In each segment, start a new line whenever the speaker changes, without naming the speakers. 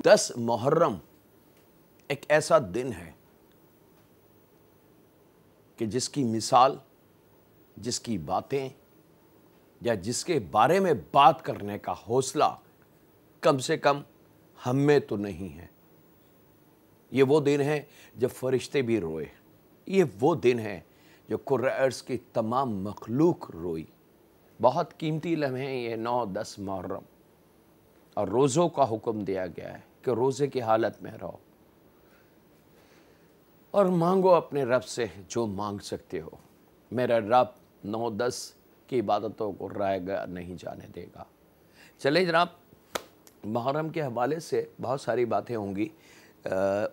10 मुहर्रम एक ऐसा दिन है कि जिसकी मिसाल, जिसकी बातें या जिसके बारे में बात करने का हौसला कम से कम हम में तो नहीं है। ये वो दिन है जब फरिश्ते भी रोए। ये वो दिन है जो कुर्रअर्ज़ की तमाम मखलूक रोई। बहुत कीमती लम्हे हैं ये 9-10 मुहर्रम, और रोज़ों का हुक्म दिया गया है कि रोज़े की हालत में रहो और मांगो अपने रब से जो मांग सकते हो। मेरा रब 9-10 की इबादतों को रायगा नहीं जाने देगा। चले जनाब, मुहर्रम के हवाले से बहुत सारी बातें होंगी।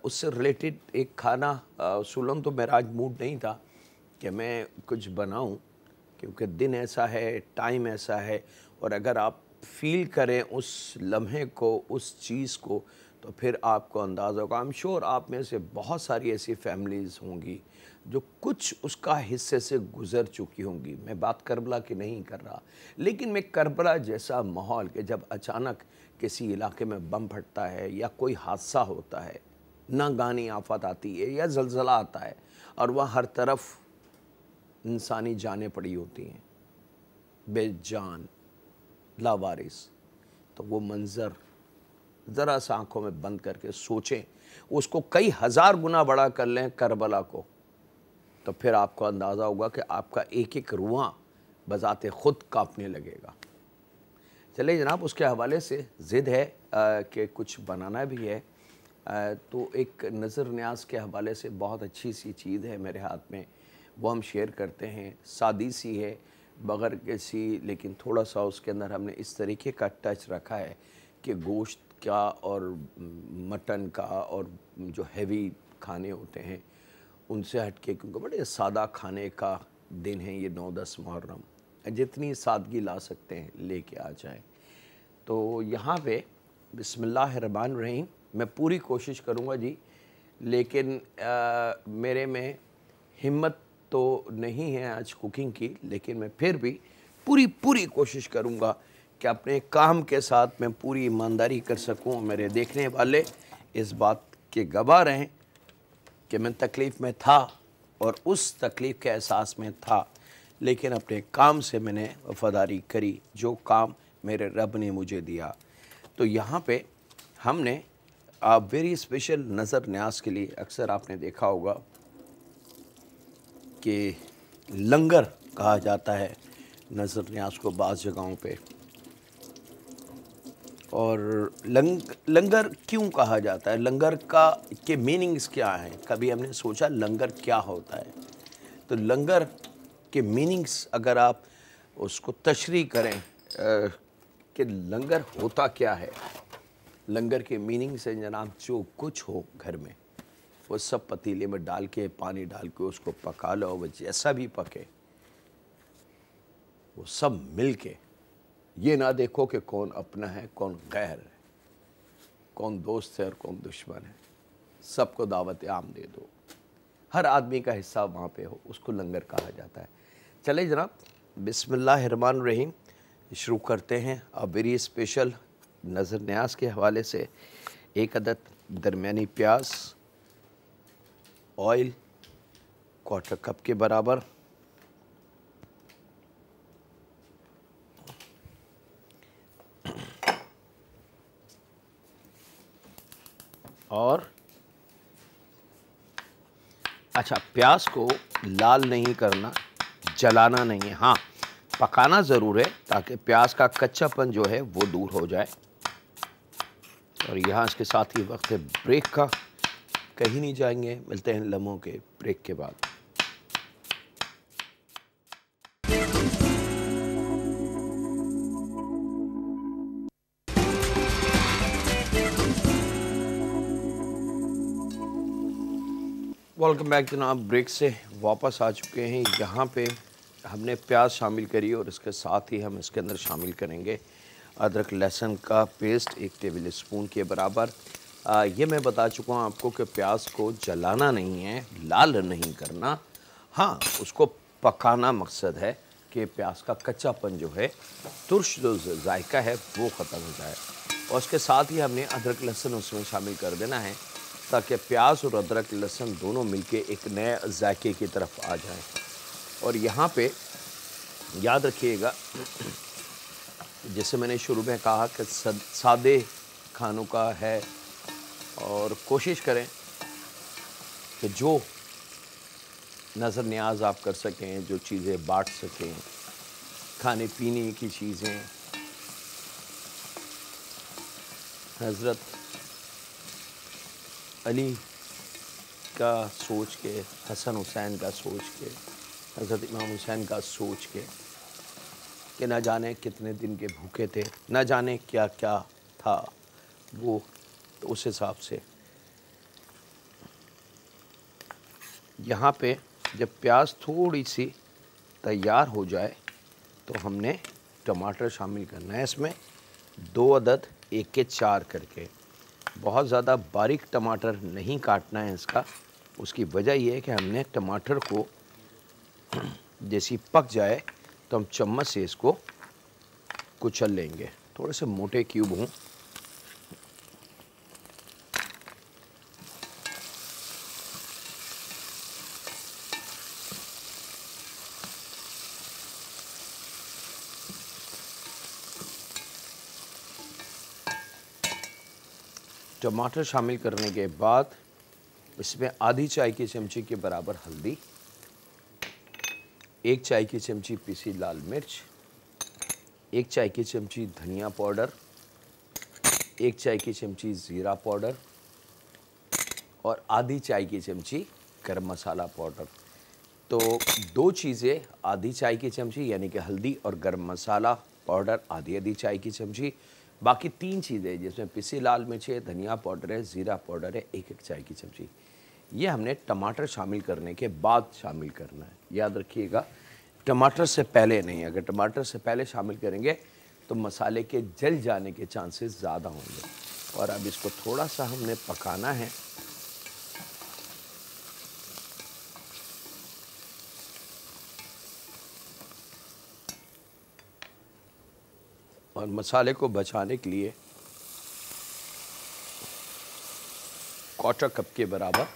उससे रिलेटेड एक खाना उसूलन तो मेरा आज मूड नहीं था कि मैं कुछ बनाऊं, क्योंकि दिन ऐसा है, टाइम ऐसा है, और अगर आप फील करें उस लम्हे को, उस चीज़ को, तो फिर आपको अंदाज़ा होगा। आई एम श्योर आप में से बहुत सारी ऐसी फैमिलीज़ होंगी जो कुछ उसका हिस्से से गुज़र चुकी होंगी। मैं बात करबला की नहीं कर रहा, लेकिन मैं करबला जैसा माहौल के जब अचानक किसी इलाके में बम फटता है या कोई हादसा होता है, ना गानी आफत आती है या ज़लज़ला आता है, और वह हर तरफ इंसानी जानें पड़ी होती हैं, बेजान, लावारिस, तो वो मंज़र ज़रा सा आँखों में बंद करके सोचें, उसको कई हज़ार गुना बड़ा कर लें करबला को, तो फिर आपको अंदाज़ा होगा कि आपका एक एक रुआं बज़ाते ख़ुद काँपने लगेगा। चलिए जनाब, उसके हवाले से ज़िद है कि कुछ बनाना भी है, तो एक नज़र न्याज के हवाले से बहुत अच्छी सी चीज़ है मेरे हाथ में, वो हम शेयर करते हैं। सादी सी है, बग़ैर किसी, लेकिन थोड़ा सा उसके अंदर हमने इस तरीके का टच रखा है कि गोश्त का और मटन का और जो हैवी खाने होते हैं उनसे हट के, क्योंकि बड़े सादा खाने का दिन है ये 9-10 मुहर्रम। जितनी सादगी ला सकते हैं लेके आ जाएं। तो यहाँ पे बिस्मिल्लाहिर्रहमानिर्रहीम, मैं पूरी कोशिश करूँगा जी, लेकिन मेरे में हिम्मत तो नहीं है आज कुकिंग की, लेकिन मैं फिर भी पूरी कोशिश करूँगा कि अपने काम के साथ मैं पूरी ईमानदारी कर सकूँ। मेरे देखने वाले इस बात के गवाह रहें कि मैं तकलीफ़ में था और उस तकलीफ़ के एहसास में था, लेकिन अपने काम से मैंने वफ़ादारी करी, जो काम मेरे रब ने मुझे दिया। तो यहाँ पे हमने वेरी स्पेशल नज़र न्याज के लिए, अक्सर आपने देखा होगा कि लंगर कहा जाता है नज़र न्याज को बाज़ जगहों पे। और लंगर क्यों कहा जाता है, लंगर का के मीनिंग्स क्या हैं? कभी हमने सोचा लंगर क्या होता है? तो लंगर के मीनिंग्स अगर आप उसको तशरीह करें कि लंगर होता क्या है, लंगर के मीनिंग से जनाब जो कुछ हो घर में वो सब पतीले में डाल के, पानी डाल के उसको पका लो, वो जैसा भी पके वो सब मिल के, ये ना देखो कि कौन अपना है कौन गैर है, कौन दोस्त है और कौन दुश्मन है, सबको दावत आम दे दो, हर आदमी का हिस्सा वहाँ पे हो, उसको लंगर कहा जाता है। चले जनाब, बिस्मिल्लाहिर्रहमानिर्रहीम शुरू करते हैं। अब वेरी स्पेशल नज़र न्याज के हवाले से एक अदद दरमियानी प्याज, ऑयल 1/4 कप के बराबर, और अच्छा, प्याज को लाल नहीं करना, जलाना नहीं है, हाँ पकाना ज़रूर है ताकि प्याज का कच्चापन जो है वो दूर हो जाए। और यहाँ इसके साथ ही वक्त है ब्रेक का, कहीं नहीं जाएंगे, मिलते हैं लम्हों के ब्रेक के बाद। वेलकम बैक जनाब, ब्रेक से वापस आ चुके हैं। यहाँ पे हमने प्याज शामिल करी और इसके साथ ही हम इसके अंदर शामिल करेंगे अदरक लहसुन का पेस्ट 1 टेबल स्पून के बराबर। ये मैं बता चुका हूँ आपको कि प्याज को जलाना नहीं है, लाल नहीं करना, हाँ उसको पकाना मकसद है कि प्याज का कच्चापन जो है, तुर्श जो जायका है वो ख़त्म हो जाए। और उसके साथ ही हमने अदरक लहसुन उसमें शामिल कर देना है, ताकि प्याज और अदरक लहसुन दोनों मिलके एक नए जायके की तरफ आ जाएं। और यहाँ पे याद रखिएगा, जैसे मैंने शुरू में कहा कि सादे खानों का है, और कोशिश करें कि जो नज़र न्याज आप कर सकें, जो चीज़ें बांट सकें, खाने पीने की चीज़ें, हज़रत अली का सोच के, हसन हुसैन का सोच के, हज़रत इमाम हुसैन का सोच के कि न जाने कितने दिन के भूखे थे, न जाने क्या क्या था वो, तो उस हिसाब से यहाँ पे जब प्याज थोड़ी सी तैयार हो जाए तो हमने टमाटर शामिल करना है इसमें, 2 अदद 1 के 4 करके। बहुत ज़्यादा बारीक टमाटर नहीं काटना है इसका। उसकी वजह यह है कि हमने टमाटर को जैसी पक जाए तो हम चम्मच से इसको कुचल लेंगे। थोड़े से मोटे क्यूब हों। टमाटर शामिल करने के बाद इसमें आधी चाय की चमची के बराबर हल्दी, 1 चाय की चमची पिसी लाल मिर्च, 1 चाय की चमची धनिया पाउडर, 1 चाय की चमची ज़ीरा पाउडर और आधी चाय की चमची गरम मसाला पाउडर। तो 2 चीज़ें, आधी चाय की चमची यानी कि हल्दी और गरम मसाला पाउडर आधी आधी चाय की चमची, बाकी 3 चीज़ें जिसमें पिसी लाल मिर्च है, धनिया पाउडर है, ज़ीरा पाउडर है, 1 चाय की चमची। ये हमने टमाटर शामिल करने के बाद शामिल करना है। याद रखिएगा, टमाटर से पहले नहीं। अगर टमाटर से पहले शामिल करेंगे तो मसाले के जल जाने के चांसेस ज़्यादा होंगे। और अब इसको थोड़ा सा हमने पकाना है। और मसाले को बचाने के लिए 1/4 कप के बराबर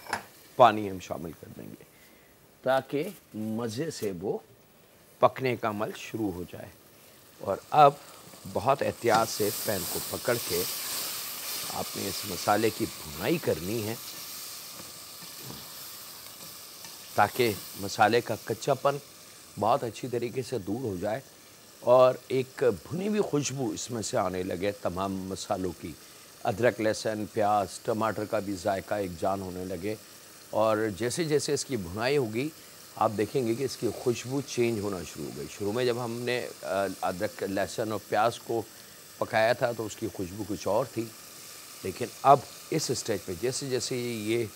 पानी हम शामिल कर देंगे, ताकि मज़े से वो पकने का अमल शुरू हो जाए। और अब बहुत एहतियात से पैन को पकड़ के आपने इस मसाले की भुनाई करनी है, ताकि मसाले का कच्चापन बहुत अच्छी तरीके से दूर हो जाए और एक भुनी हुई खुशबू इसमें से आने लगे तमाम मसालों की। अदरक, लहसुन, प्याज, टमाटर का भी जायका एक जान होने लगे। और जैसे जैसे इसकी भुनाई होगी आप देखेंगे कि इसकी खुशबू चेंज होना शुरू हो गई। शुरू में जब हमने अदरक, लहसुन और प्याज को पकाया था तो उसकी खुशबू कुछ और थी, लेकिन अब इस स्टेज पे जैसे जैसे ये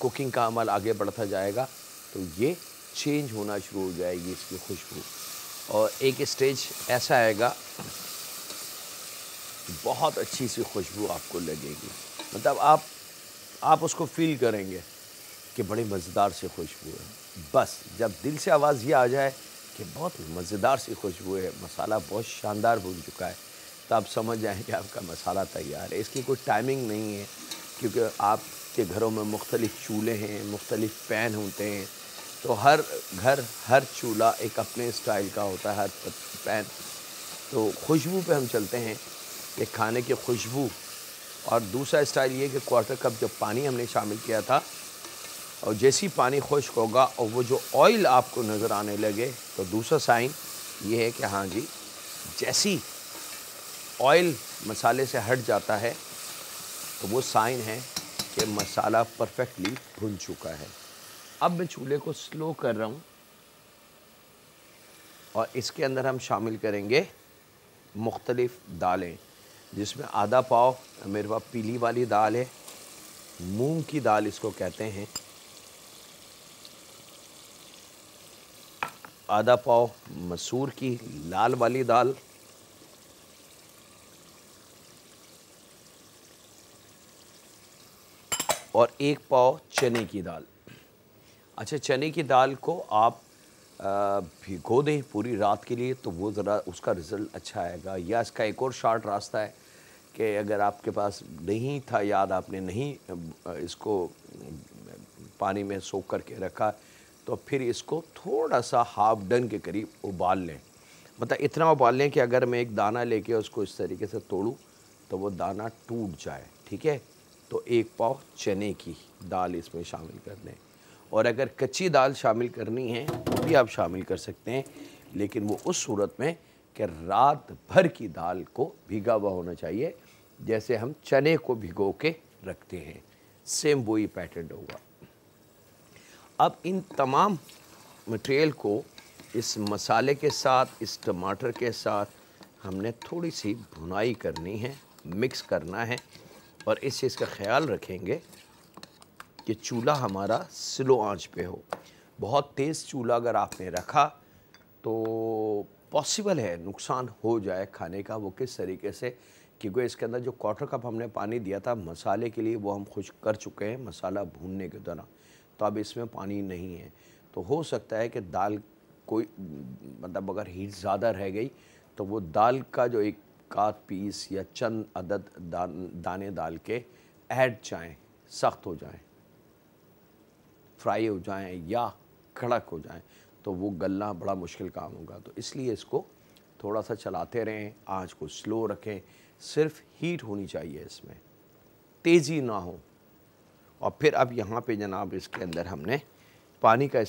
कुकिंग का अमल आगे बढ़ता जाएगा तो ये चेंज होना शुरू हो जाएगी इसकी खुशबू। और एक स्टेज ऐसा आएगा बहुत अच्छी सी खुशबू आपको लगेगी, मतलब आप उसको फील करेंगे कि बड़ी मज़ेदार सी खुशबू है। बस जब दिल से आवाज़ ये आ जाए कि बहुत मज़ेदार सी खुशबू है, मसाला बहुत शानदार भून चुका है, तो आप समझ जाएँ कि आपका मसाला तैयार है। इसकी कोई टाइमिंग नहीं है, क्योंकि आपके घरों में मुख्तलिफ़ चूल्हे हैं, मुख्तलिफ़ पैन होते हैं, तो हर घर, हर चूल्हा एक अपने स्टाइल का होता है, हर पैन। तो खुशबू पे हम चलते हैं कि खाने की खुशबू। और दूसरा स्टाइल ये कि 1/4 कप जब पानी हमने शामिल किया था, और जैसे ही पानी खुश्क होगा और वो जो ऑयल आपको नज़र आने लगे, तो दूसरा साइन ये है कि हाँ जी, जैसी ऑयल मसाले से हट जाता है तो वो साइन है कि मसाला परफेक्टली भुन चुका है। अब मैं चूल्हे को स्लो कर रहा हूँ और इसके अंदर हम शामिल करेंगे मुख्तलिफ़ दालें, जिसमें आधा पाव मेरे पास पीली वाली दाल है, मूंग की दाल इसको कहते हैं, आधा पाव मसूर की लाल वाली दाल, और 1 पाव चने की दाल। अच्छा, चने की दाल को आप भिगो दें पूरी रात के लिए, तो वो ज़रा उसका रिज़ल्ट अच्छा आएगा। या इसका एक और शॉर्ट रास्ता है कि अगर आपके पास नहीं था याद, आपने नहीं इसको पानी में सोख करके रखा, तो फिर इसको थोड़ा सा हाफ डन के करीब उबाल लें। मतलब इतना उबाल लें कि अगर मैं एक दाना लेके उसको इस तरीके से तोड़ूं तो वो दाना टूट जाए, ठीक है। तो एक पाव चने की दाल इसमें शामिल कर दें, और अगर कच्ची दाल शामिल करनी है वो भी आप शामिल कर सकते हैं, लेकिन वो उस सूरत में कि रात भर की दाल को भीगा हुआ होना चाहिए, जैसे हम चने को भिगो के रखते हैं, सेम वही पैटर्न होगा। अब इन तमाम मटेरियल को इस मसाले के साथ, इस टमाटर के साथ हमने थोड़ी सी भुनाई करनी है, मिक्स करना है, और इस चीज़ का ख्याल रखेंगे कि चूल्हा हमारा स्लो आंच पे हो। बहुत तेज़ चूल्हा अगर आपने रखा तो पॉसिबल है नुकसान हो जाए खाने का। वो किस तरीके से, क्योंकि इसके अंदर जो क्वार्टर कप हमने पानी दिया था मसाले के लिए वो हम खुश कर चुके हैं मसाला भूनने के दौरान, तो अब इसमें पानी नहीं है। तो हो सकता है कि दाल कोई मतलब अगर हीट ज़्यादा रह गई तो वो दाल का जो एक आध पीस या चंद अदद दाने दाल के ऐड जाएँ, सख्त हो जाएँ, फ्राई हो जाएँ या कड़क हो जाएँ, तो वो गलना बड़ा मुश्किल काम होगा। तो इसलिए इसको थोड़ा सा चलाते रहें, आँच को स्लो रखें, सिर्फ हीट होनी चाहिए इसमें, तेज़ी ना हो। और फिर अब यहाँ पे जनाब इसके अंदर हमने पानी का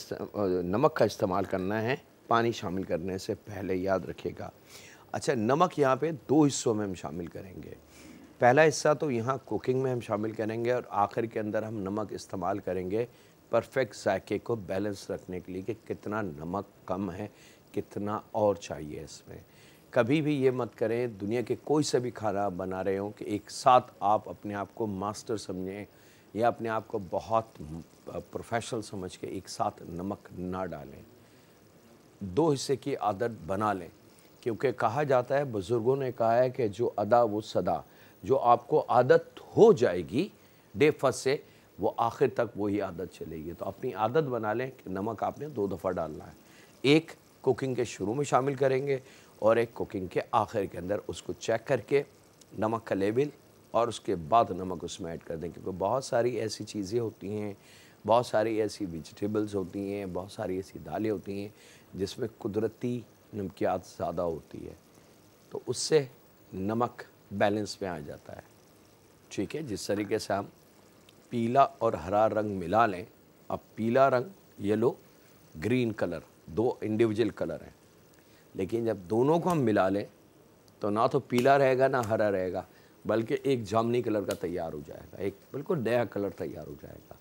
नमक का इस्तेमाल करना है, पानी शामिल करने से पहले याद रखिएगा। अच्छा, नमक यहाँ पे 2 हिस्सों में हम शामिल करेंगे। पहला हिस्सा तो यहाँ कुकिंग में हम शामिल करेंगे, और आखिर के अंदर हम नमक इस्तेमाल करेंगे परफेक्ट जायके को बैलेंस रखने के लिए कि कितना नमक कम है, कितना और चाहिए इसमें। कभी भी ये मत करें दुनिया के कोई से भी खाना बना रहे हो कि एक साथ आप अपने आप को मास्टर समझें या अपने आप को बहुत प्रोफेशनल समझ के एक साथ नमक ना डालें। 2 हिस्से की आदत बना लें, क्योंकि कहा जाता है, बुज़ुर्गों ने कहा है कि जो अदा वो सदा, जो आपको आदत हो जाएगी डे फर्स्ट से, वो आखिर तक वही आदत चलेगी। तो अपनी आदत बना लें कि नमक आपने 2 दफ़ा डालना है, एक कुकिंग के शुरू में शामिल करेंगे और एक कुकिंग के आखिर के अंदर उसको चेक करके नमक का लेवल, और उसके बाद नमक उसमें ऐड कर दें। क्योंकि बहुत सारी ऐसी चीज़ें होती हैं, बहुत सारी ऐसी वेजिटेबल्स होती हैं, बहुत सारी ऐसी दालें होती हैं जिसमें कुदरती नमकियात ज़्यादा होती है, तो उससे नमक बैलेंस में आ जाता है, ठीक है। जिस तरीके से हम पीला और हरा रंग मिला लें, अब पीला रंग, yellow, green colour 2 individual colour हैं, लेकिन जब दोनों को हम मिला लें तो ना तो पीला रहेगा ना हरा रहेगा, बल्कि एक जामुनी कलर का तैयार हो जाएगा, एक बिल्कुल नया कलर तैयार हो जाएगा।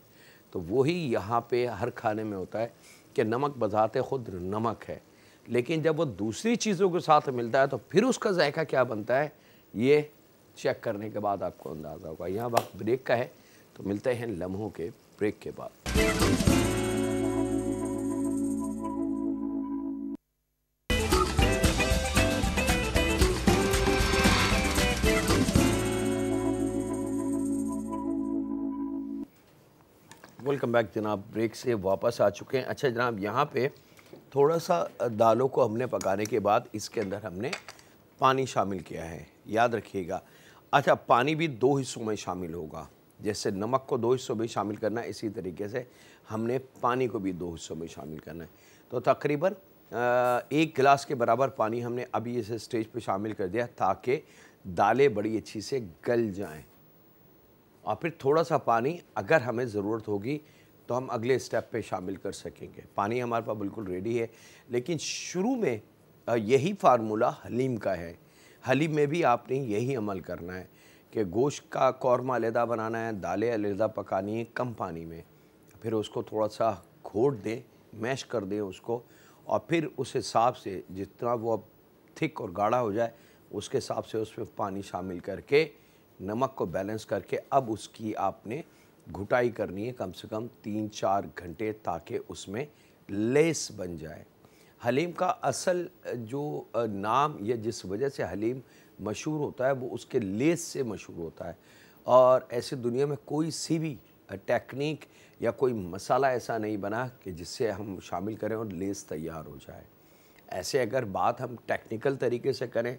तो वही यहाँ पे हर खाने में होता है कि नमक बज़ाते ख़ुद नमक है, लेकिन जब वो दूसरी चीज़ों के साथ मिलता है तो फिर उसका जायका क्या बनता है, ये चेक करने के बाद आपको अंदाज़ा होगा। यहाँ वक्त ब्रेक का है, तो मिलते हैं लम्हों के ब्रेक के बाद। वेलकम बैक जनाब, ब्रेक से वापस आ चुके हैं। अच्छा जनाब, यहाँ पे थोड़ा सा दालों को हमने पकाने के बाद इसके अंदर हमने पानी शामिल किया है, याद रखिएगा। अच्छा, पानी भी 2 हिस्सों में शामिल होगा, जैसे नमक को 2 हिस्सों में शामिल करना है, इसी तरीके से हमने पानी को भी 2 हिस्सों में शामिल करना है। तो तकरीबन 1 गिलास के बराबर पानी हमने अभी इस स्टेज पे शामिल कर दिया, ताकि दालें बड़ी अच्छी से गल जाएं। और फिर थोड़ा सा पानी अगर हमें ज़रूरत होगी तो हम अगले स्टेप पे शामिल कर सकेंगे। पानी हमारे पास बिल्कुल रेडी है, लेकिन शुरू में यही फार्मूला हलीम का है। हलीम में भी आपने यही अमल करना है कि गोश्त का कौरमा अलहदा बनाना है, दालें अलहदा पकानी है कम पानी में, फिर उसको थोड़ा सा घोट दें, मैश कर दें उसको, और फिर उस हिसाब से जितना वो अब थिक और गाढ़ा हो जाए उसके हिसाब से उसमें पानी शामिल करके नमक को बैलेंस करके अब उसकी आपने घुटाई करनी है कम से कम 3-4 घंटे, ताकि उसमें लेस बन जाए। हलीम का असल जो नाम या जिस वजह से हलीम मशहूर होता है वो उसके लेस से मशहूर होता है, और ऐसे दुनिया में कोई सी भी टेक्निक या कोई मसाला ऐसा नहीं बना कि जिससे हम शामिल करें और लेस तैयार हो जाए। ऐसे अगर बात हम टेक्निकल तरीके से करें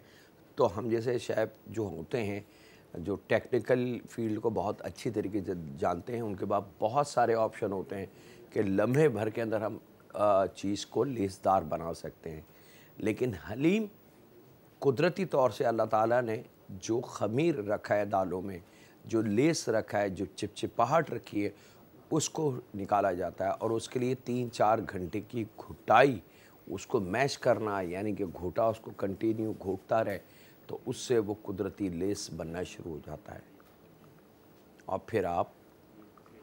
तो हम जैसे शेफ़ जो होते हैं जो टेक्निकल फील्ड को बहुत अच्छी तरीके से जानते हैं, उनके पास बहुत सारे ऑप्शन होते हैं कि लम्हे भर के अंदर हम चीज़ को लेसदार बना सकते हैं। लेकिन हलीम कुदरती तौर से अल्लाह ताला ने जो ख़मीर रखा है दालों में, जो लेस रखा है, जो चिपचिपाहट रखी है, उसको निकाला जाता है और उसके लिए 3-4 घंटे की घुटाई, उसको मैश करना, यानी कि घोटा उसको कंटिन्यू घोटता रहे, तो उससे वो कुदरती लेस बनना शुरू हो जाता है और फिर आप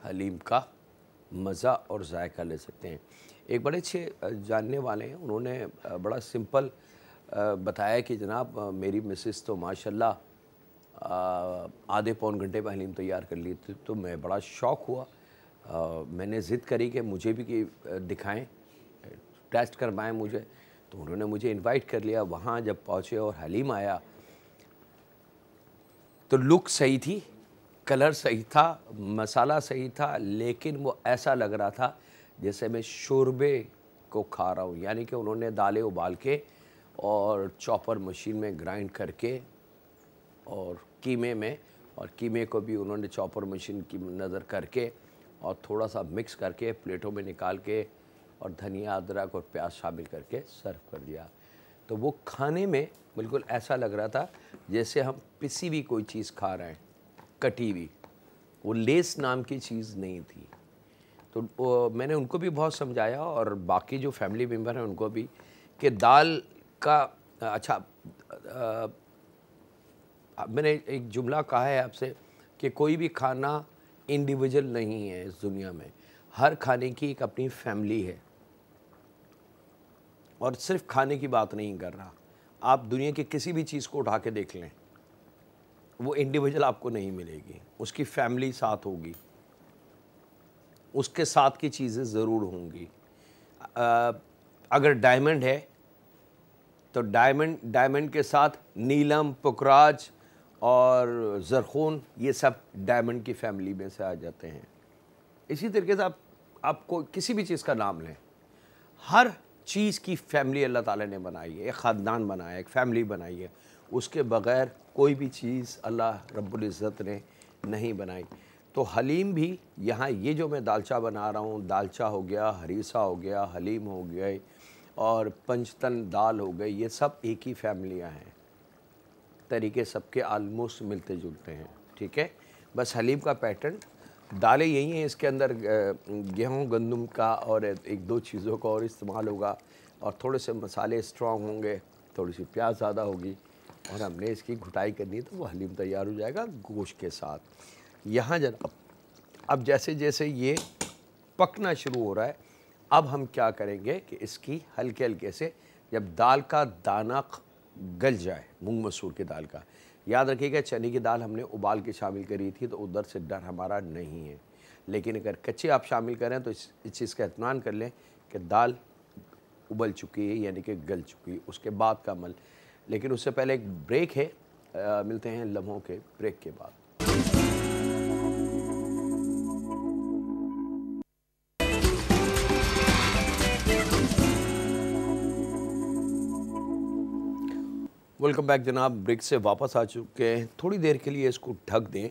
हलीम का मज़ा और जायका ले सकते हैं। एक बड़े अच्छे जानने वाले हैं, उन्होंने बड़ा सिंपल बताया कि जनाब मेरी मिसेस तो माशाल्लाह आधे पौन घंटे में हलीम तैयार कर ली थी। तो मैं बड़ा शौक़ हुआ, मैंने ज़िद करी कि मुझे भी दिखाएं, टेस्ट करवाएं मुझे। तो उन्होंने मुझे इनवाइट कर लिया। वहाँ जब पहुँचे और हलीम आया तो लुक सही थी, कलर सही था, मसाला सही था, लेकिन वो ऐसा लग रहा था जैसे मैं शोरबे को खा रहा हूँ। यानी कि उन्होंने दालें उबाल के और चॉपर मशीन में ग्राइंड करके और कीमे को भी उन्होंने चॉपर मशीन की नज़र करके और थोड़ा सा मिक्स करके प्लेटों में निकाल के और धनिया, अदरक और प्याज शामिल करके सर्व कर दिया। तो वो खाने में बिल्कुल ऐसा लग रहा था जैसे हम पिसी हुई कोई चीज़ खा रहे हैं, कटी हुई। वो लेस नाम की चीज़ नहीं थी। तो मैंने उनको भी बहुत समझाया और बाकी जो फैमिली मेम्बर हैं उनको भी, कि दाल का अच्छा मैंने एक जुमला कहा है आपसे कि कोई भी खाना इंडिविजुअल नहीं है इस दुनिया में, हर खाने की एक अपनी फैमिली है। और सिर्फ खाने की बात नहीं कर रहा, आप दुनिया की किसी भी चीज़ को उठा के देख लें, वो इंडिविजुअल आपको नहीं मिलेगी, उसकी फैमिली साथ होगी, उसके साथ की चीज़ें ज़रूर होंगी। अगर डायमंड है तो डायमंड के साथ नीलम, पुखराज और ज़रख़ून, ये सब डायमंड की फैमिली में से आ जाते हैं। इसी तरीके से आपको किसी भी चीज़ का नाम लें, हर चीज़ की फैमिली अल्लाह ताला ने बनाई है, एक ख़ानदान बनाया है, एक फैमिली बनाई है। उसके बग़ैर कोई भी चीज़ अल्लाह रब्बुल इज़्ज़त ने नहीं बनाई। तो हलीम भी यहाँ, ये जो मैं दालचा बना रहा हूँ, दालचा हो गया, हरीसा हो गया, हलीम हो गए और पंचतन दाल हो गई, ये सब एक ही फैमिलियाँ हैं, तरीके सबके आलमोस्ट मिलते जुलते हैं। ठीक है, बस हलीम का पैटर्न, दालें यही हैं, इसके अंदर गेहूँ, गंदम का और एक दो चीज़ों का और इस्तेमाल होगा और थोड़े से मसाले स्ट्रॉन्ग होंगे, थोड़ी सी प्याज ज़्यादा होगी और हमने इसकी घुटाई करनी है, तो वो हलीम तैयार हो जाएगा गोश्त के साथ। यहाँ जनाब अब जैसे जैसे ये पकना शुरू हो रहा है, अब हम क्या करेंगे कि इसकी हल्के हल्के से, जब दाल का दाना गल जाए, मूंग मसूर की दाल का, याद रखिएगा चने की दाल हमने उबाल के शामिल करी थी, तो उधर से डर हमारा नहीं है। लेकिन अगर कच्चे आप शामिल करें तो इस चीज़ का इत्मीनान कर लें कि दाल उबल चुकी है, यानी कि गल चुकी है, उसके बाद का अमल। लेकिन उससे पहले एक ब्रेक है, मिलते हैं लम्हों के ब्रेक के बाद। वेलकम बैक जनाब, ब्रेक से वापस आ चुके हैं। थोड़ी देर के लिए इसको ढक दें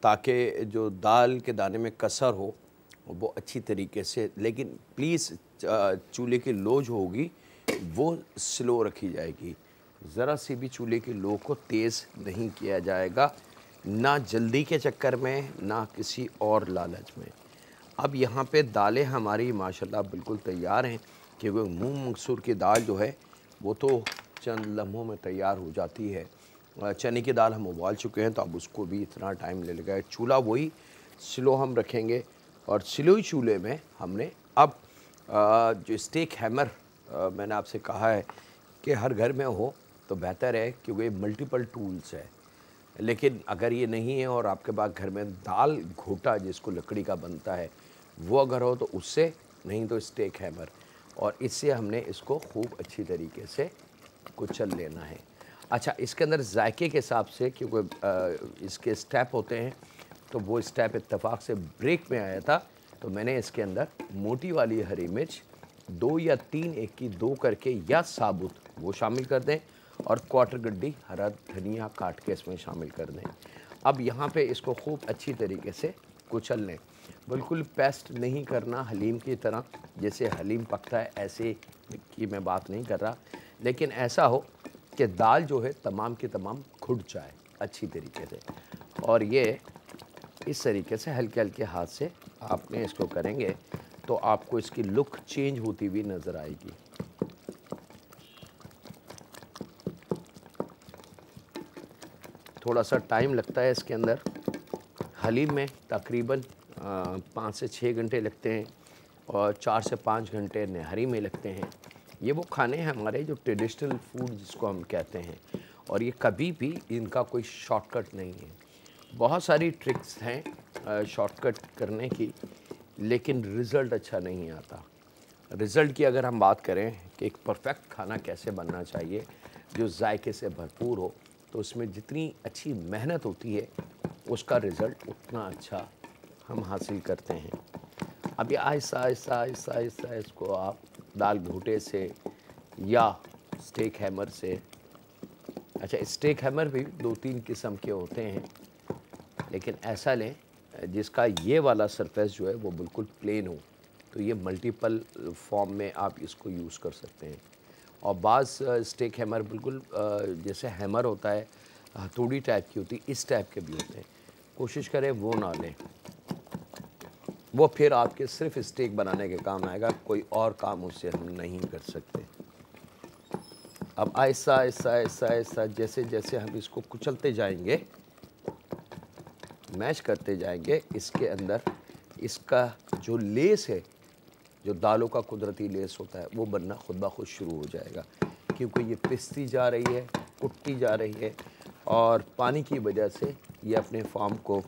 ताकि जो दाल के दाने में कसर हो वो अच्छी तरीके से, लेकिन प्लीज़ चूल्हे की लो जो होगी वो स्लो रखी जाएगी। ज़रा सी भी चूल्हे की लो को तेज़ नहीं किया जाएगा, ना जल्दी के चक्कर में, ना किसी और लालच में। अब यहाँ पे दालें हमारी माशाल्लाह बिल्कुल तैयार हैं, क्योंकि मूंग मसूर की दाल जो है वो तो चंद लम्हों में तैयार हो जाती है। चने की दाल हम उबाल चुके हैं, तो अब उसको भी इतना टाइम ले लेगा। चूल्हा वही स्लो हम रखेंगे और स्लो ही चूल्हे में हमने अब जो स्टेक हैमर मैंने आपसे कहा है कि हर घर में हो तो बेहतर है, क्योंकि मल्टीपल टूल्स है। लेकिन अगर ये नहीं है और आपके पास घर में दाल घोटा जिसको लकड़ी का बनता है वो अगर हो तो उससे, नहीं तो स्टेक हैमर, और इससे हमने इसको खूब अच्छी तरीके से कुचल लेना है। अच्छा, इसके अंदर जायके के हिसाब से, क्योंकि इसके स्टेप होते हैं, तो वो स्टेप इत्तेफाक से ब्रेक में आया था, तो मैंने इसके अंदर मोटी वाली हरी मिर्च 2 या 3, एक की 2 करके या साबुत वो शामिल कर दें, और क्वार्टर गड्डी हरा धनिया काट के इसमें शामिल कर दें। अब यहाँ पे इसको खूब अच्छी तरीके से कुचल लें। बिल्कुल पेस्ट नहीं करना हलीम की तरह, जैसे हलीम पकता है ऐसे की मैं बात नहीं कर रहा, लेकिन ऐसा हो कि दाल जो है तमाम की तमाम घुट जाए अच्छी तरीके से। और ये इस तरीके से हल्के हल्के हाथ से आपने इसको करेंगे तो आपको इसकी लुक चेंज होती हुई नज़र आएगी। थोड़ा सा टाइम लगता है इसके अंदर। हलीम में तकरीबन 5 से 6 घंटे लगते हैं और 4 से 5 घंटे नहरी में लगते हैं। ये वो खाने हैं हमारे जो ट्रेडिशनल फूड जिसको हम कहते हैं, और ये कभी भी इनका कोई शॉर्टकट नहीं है। बहुत सारी ट्रिक्स हैं शॉर्टकट करने की, लेकिन रिज़ल्ट अच्छा नहीं आता। रिज़ल्ट की अगर हम बात करें कि एक परफेक्ट खाना कैसे बनना चाहिए जो जायके से भरपूर हो, तो उसमें जितनी अच्छी मेहनत होती है उसका रिज़ल्ट उतना अच्छा हम हासिल करते हैं। अब ये आहिस्ता आहिस्ता आहिस्ता आहिस्ता इसको आप दाल घोटे से या स्टेक हैमर से, अच्छा स्टेक हैमर भी 2-3 किस्म के होते हैं, लेकिन ऐसा लें जिसका ये वाला सरफेस जो है वो बिल्कुल प्लेन हो, तो ये मल्टीपल फॉर्म में आप इसको यूज़ कर सकते हैं। और बाज़ स्टेक हैमर बिल्कुल जैसे हैमर होता है हथौड़ी टाइप की होती है, इस टाइप के भी होते हैं। कोशिश करें वो ना लें, वो फिर आपके सिर्फ स्टेक बनाने के काम आएगा, कोई और काम उससे हम नहीं कर सकते। अब आहिस्ता आहिस्ता आहिस्ता आहिस्ता जैसे जैसे हम इसको कुचलते जाएंगे, मैश करते जाएंगे, इसके अंदर इसका जो लेस है, जो दालों का कुदरती लेस होता है, वो बनना खुद ब खुद शुरू हो जाएगा, क्योंकि ये पिसती जा रही है, कुटती जा रही है, और पानी की वजह से ये अपने फॉर्म को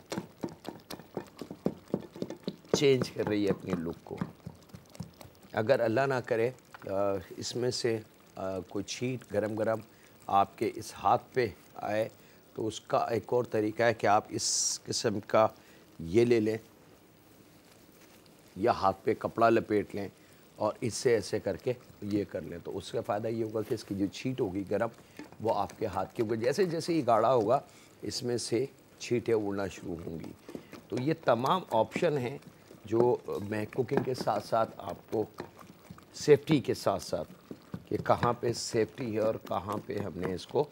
चेंज कर रही है, अपनी लुक को। अगर अल्लाह ना करे इसमें से कोई छींट गरम गरम आपके इस हाथ पे आए, तो उसका एक और तरीका है कि आप इस किस्म का ये ले लें या हाथ पे कपड़ा लपेट लें और इससे ऐसे करके ये कर लें, तो उसका फ़ायदा ये होगा कि इसकी जो छींट होगी गरम, वो आपके हाथ के ऊपर जैसे जैसे ये गाढ़ा होगा इसमें से छींटें उड़ना शुरू होंगी। तो ये तमाम ऑप्शन हैं जो मैं कुकिंग के साथ साथ आपको सेफ्टी के साथ साथ कि कहाँ पे सेफ्टी है और कहाँ पे हमने इसको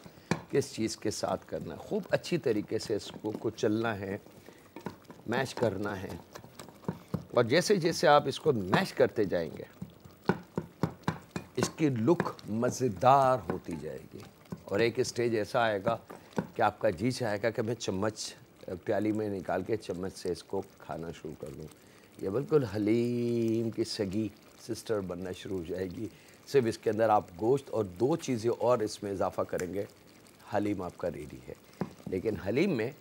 किस चीज़ के साथ करना है। खूब अच्छी तरीके से इसको कुचलना है, मैश करना है, और जैसे जैसे आप इसको मैश करते जाएंगे इसकी लुक मज़ेदार होती जाएगी, और एक स्टेज ऐसा आएगा कि आपका जी चाहेगा कि मैं चम्मच प्याली में निकाल के चम्मच से इसको खाना शुरू कर दूँ। ये बिल्कुल हलीम की सगी सिस्टर बनना शुरू हो जाएगी। सिर्फ इसके अंदर आप गोश्त और 2 चीज़ें और इसमें इजाफ़ा करेंगे, हलीम आपका रेडी है। लेकिन हलीम में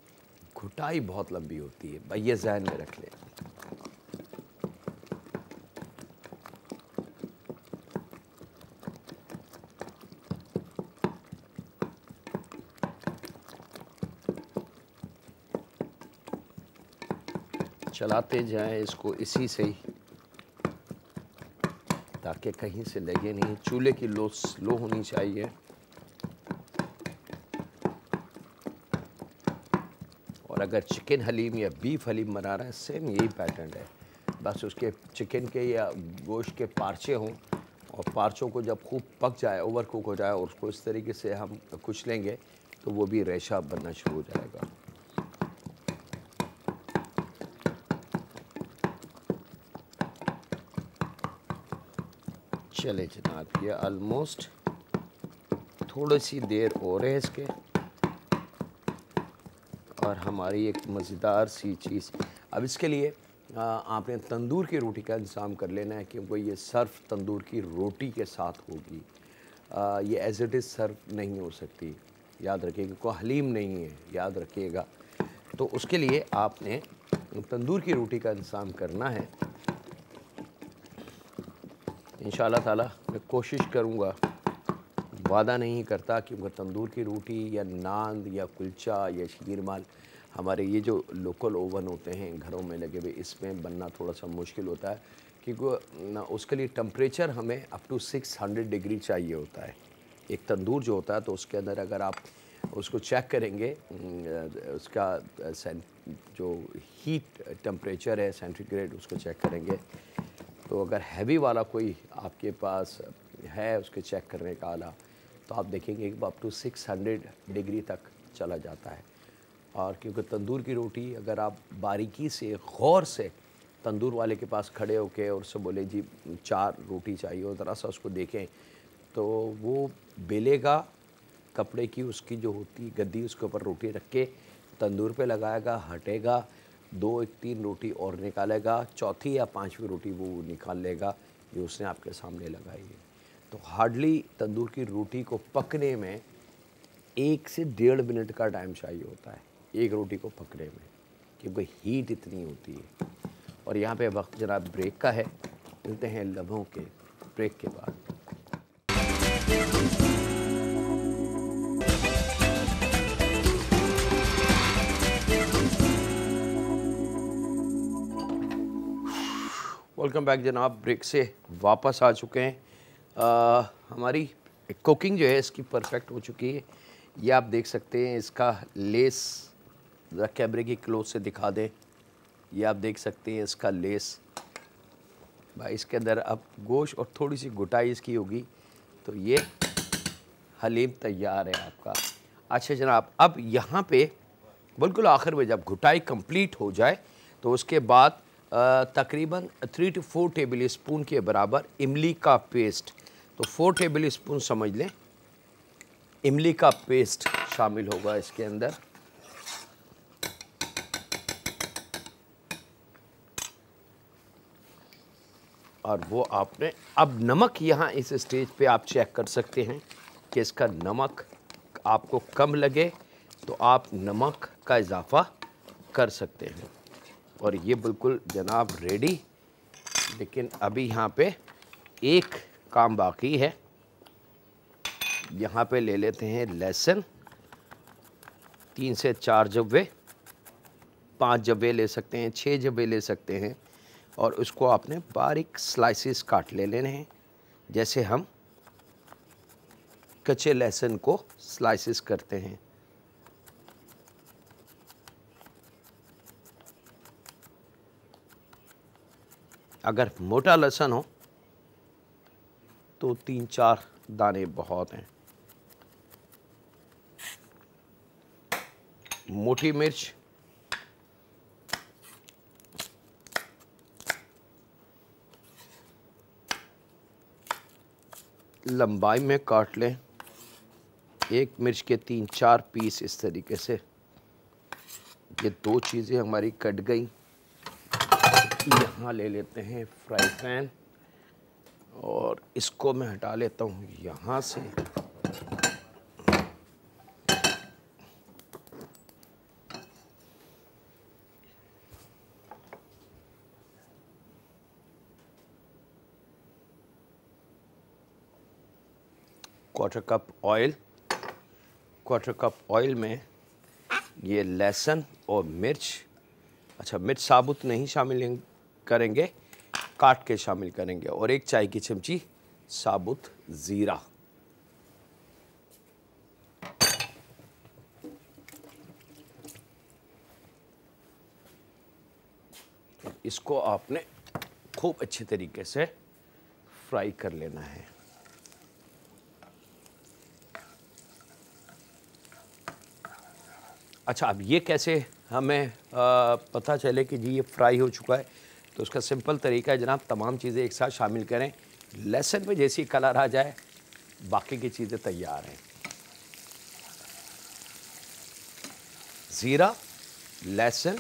घुटाई बहुत लंबी होती है, भाई ये ज़हन में रख लें। चलाते जाएं इसको इसी से ही, ताकि कहीं से लगे नहीं। चूल्हे की लो स्लो होनी चाहिए, और अगर चिकन हलीम या बीफ हलीम बना रहा है सेम यही पैटर्न है, बस उसके चिकन के या गोश्त के पार्चे हों, और पार्चों को जब खूब पक जाए, ओवर कुक हो जाए, और उसको इस तरीके से हम कुचलेंगे तो वो भी रेशा बनना शुरू हो जाएगा। चले जनाब, ये ऑलमोस्ट थोड़ी सी देर और है इसके, और हमारी एक मज़ेदार सी चीज़। अब इसके लिए आपने तंदूर की रोटी का इंतज़ाम कर लेना है, क्योंकि ये सर्व तंदूर की रोटी के साथ होगी। ये एज़ इट इज़ सर्व नहीं हो सकती, याद रखिएगा, कोई हलीम नहीं है, याद रखिएगा। तो उसके लिए आपने तंदूर की रोटी का इंतज़ाम करना है। इंशाअल्लाह ताला मैं कोशिश करूँगा, वादा नहीं करता, क्योंकि तंदूर की रोटी या नान या कुलचा या शीरमाल हमारे ये जो लोकल ओवन होते हैं घरों में लगे हुए, इसमें बनना थोड़ा सा मुश्किल होता है, क्योंकि उसके लिए टेम्परेचर हमें अप टू 600 डिग्री चाहिए होता है। एक तंदूर जो होता है, तो उसके अंदर अगर आप उसको चेक करेंगे, उसका जो हीट टेम्परेचर है सेंटीग्रेड उसको चेक करेंगे। तो अगर हैवी वाला कोई आपके पास है उसके चेक करने का आला, तो आप देखेंगे कि अप टू 600 डिग्री तक चला जाता है। और क्योंकि तंदूर की रोटी अगर आप बारीकी से गौर से तंदूर वाले के पास खड़े होके और उससे बोले जी 4 रोटी चाहिए और ज़रा सा उसको देखें, तो वो बेलेगा, कपड़े की उसकी जो होती गद्दी उसके ऊपर रोटी रख के तंदूर पे लगाएगा, हटेगा, 2-3 रोटी और निकालेगा, चौथी या 5वीं रोटी वो निकाल लेगा जो उसने आपके सामने लगाई है। तो हार्डली तंदूर की रोटी को पकने में 1 से 1.5 मिनट का टाइम चाहिए होता है एक रोटी को पकने में, क्योंकि हीट इतनी होती है। और यहाँ पे वक्त जनाब ब्रेक का है, मिलते हैं लम्हों के ब्रेक के बाद। वेलकम बैक जनाब, ब्रेक से वापस आ चुके हैं। हमारी कुकिंग जो है इसकी परफेक्ट हो चुकी है। ये आप देख सकते हैं, इसका लेस ज़रा कैमरे की क्लोज से दिखा दें। ये आप देख सकते हैं इसका लेस भाई, इसके अंदर अब गोश्त और थोड़ी सी घुटाई इसकी होगी, तो ये हलीम तैयार है आपका। अच्छा जनाब, अब यहाँ पे बिल्कुल आखिर में जब घुटाई कंप्लीट हो जाए तो उसके बाद तकरीबन 3 to 4 टेबल स्पून के बराबर इमली का पेस्ट, तो 4 टेबल स्पून समझ लें इमली का पेस्ट शामिल होगा इसके अंदर। और वो आपने अब नमक यहाँ इस स्टेज पे आप चेक कर सकते हैं कि इसका नमक आपको कम लगे तो आप नमक का इजाफ़ा कर सकते हैं। और ये बिल्कुल जनाब रेडी। लेकिन अभी यहाँ पे एक काम बाकी है। यहाँ पे ले लेते हैं लहसुन, 3 से 4 जब्बे, 5 जब्बे ले सकते हैं, 6 जब्बे ले सकते हैं। और उसको आपने बारीक स्लाइसेस काट ले लेने हैं, जैसे हम कच्चे लहसुन को स्लाइसेस करते हैं। अगर मोटा लहसुन हो तो 3-4 दाने बहुत हैं। मोटी मिर्च, लंबाई में काट लें, एक मिर्च के 3-4 पीस इस तरीके से। ये 2 चीज़ें हमारी कट गई। यहाँ ले लेते हैं फ्राई पैन और इसको मैं हटा लेता हूँ यहाँ से। क्वार्टर कप ऑयल में ये लहसुन और मिर्च, अच्छा मिर्च साबुत नहीं शामिल करेंगे, काट के शामिल करेंगे, और 1 चाय की चमची साबुत ज़ीरा। इसको आपने खूब अच्छे तरीके से फ्राई कर लेना है। अच्छा, अब ये कैसे हमें पता चले कि जी ये फ्राई हो चुका है? तो उसका सिंपल तरीका है जनाब, तमाम चीज़ें एक साथ शामिल करें। लहसुन में जैसी कलर आ जाए बाकी की चीज़ें तैयार हैं। ज़ीरा, लहसुन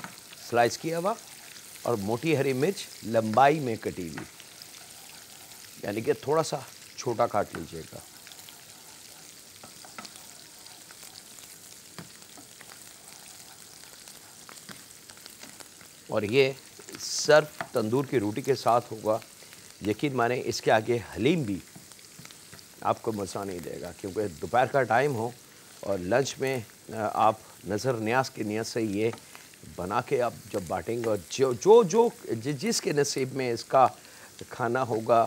स्लाइस किया हुआ और मोटी हरी मिर्च लंबाई में कटी हुई, यानी कि थोड़ा सा छोटा काट लीजिएगा। और ये सर्व तंदूर की रोटी के साथ होगा। यकीन माने इसके आगे हलीम भी आपको मज़ा नहीं देगा, क्योंकि दोपहर का टाइम हो और लंच में आप नज़र न्याज की नियत से ये बना के आप जब बांटेंगे, और जो जिसके नसीब में इसका खाना होगा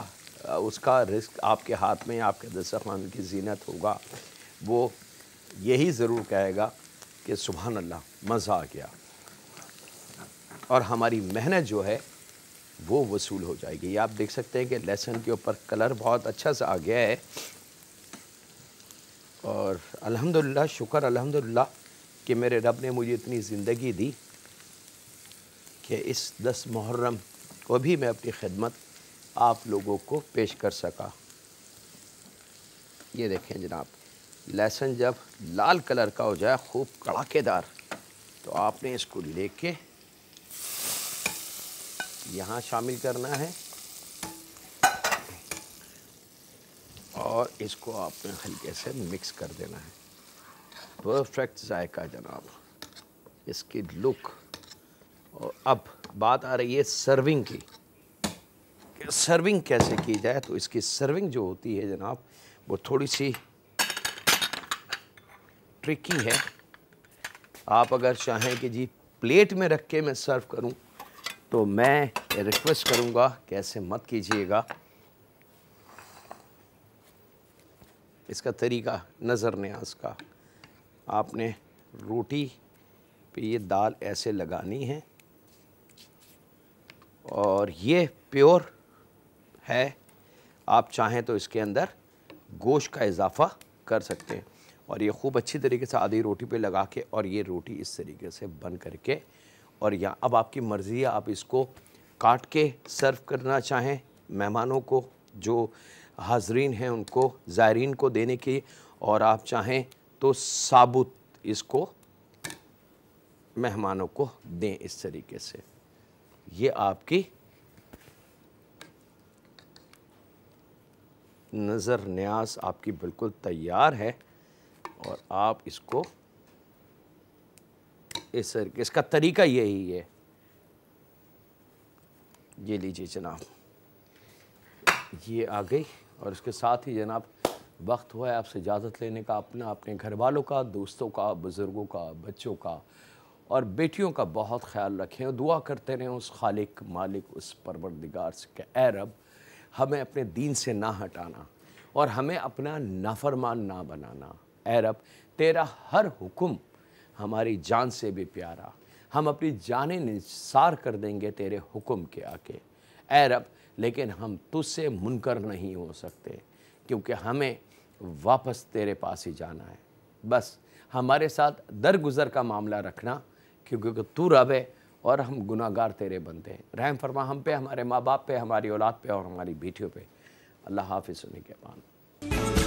उसका रिस्क आपके हाथ में, आपके दस्तरखान की जीनत होगा, वो यही ज़रूर कहेगा कि सुभान अल्लाह, मज़ा आ गया, और हमारी मेहनत जो है वो वसूल हो जाएगी। ये आप देख सकते हैं कि लहसुन के ऊपर कलर बहुत अच्छा सा आ गया है, और अल्हम्दुलिल्लाह, शुक्र अल्हम्दुलिल्लाह कि मेरे रब ने मुझे इतनी ज़िंदगी दी कि इस 10 मुहर्रम को भी मैं अपनी खिदमत आप लोगों को पेश कर सका। ये देखें जनाब, लहसुन जब लाल कलर का हो जाए, खूब कड़ाकेदार, तो आपने इसको लेके यहाँ शामिल करना है, और इसको आपने हल्के से मिक्स कर देना है। परफेक्ट जायका जनाब, इसकी लुक। और अब बात आ रही है सर्विंग की, कि सर्विंग कैसे की जाए। तो इसकी सर्विंग जो होती है जनाब, वो थोड़ी सी ट्रिकी है। आप अगर चाहें कि जी प्लेट में रख के मैं सर्व करूं, तो मैं रिक्वेस्ट करूंगा कि ऐसे मत कीजिएगा। इसका तरीका नज़र न्याज का, आपने रोटी पे ये दाल ऐसे लगानी है, और ये प्योर है। आप चाहें तो इसके अंदर गोश्त का इजाफ़ा कर सकते हैं, और ये खूब अच्छी तरीके से आधी रोटी पे लगा के, और ये रोटी इस तरीके से बन करके, और यहाँ अब आपकी मर्ज़ी है, आप इसको काट के सर्व करना चाहें मेहमानों को, जो हाज़रीन हैं उनको, ज़ायरीन को देने की, और आप चाहें तो साबुत इसको मेहमानों को दें इस तरीके से। ये आपकी नज़र न्याज आपकी बिल्कुल तैयार है, और आप इसको इस तरीके, इसका तरीका यही है। ये लीजिए जनाब, ये आ गई, और इसके साथ ही जनाब वक्त हुआ है आपसे इजाज़त लेने का, अपने घर वालों का, दोस्तों का, बुज़ुर्गों का, बच्चों का और बेटियों का बहुत ख्याल रखें, और दुआ करते रहें उस खालिक मालिक, उस परवरदिगार से कि ऐ रब, हमें अपने दीन से ना हटाना और हमें अपना नाफरमान ना बनाना। ऐ रब, तेरा हर हुक्म हमारी जान से भी प्यारा, हम अपनी जानें निसार कर देंगे तेरे हुक्म के आके। ऐ रब, लेकिन हम तुझसे मुनकर नहीं हो सकते, क्योंकि हमें वापस तेरे पास ही जाना है। बस हमारे साथ दरगुज़र का मामला रखना, क्योंकि तू रब है और हम गुनाहगार तेरे बंदे हैं। रहम फरमा हम पे, हमारे माँ बाप पे, हमारी औलाद पे और हमारी बेटियों पे। अल्लाह हाफ़िज़। सुनी के बाद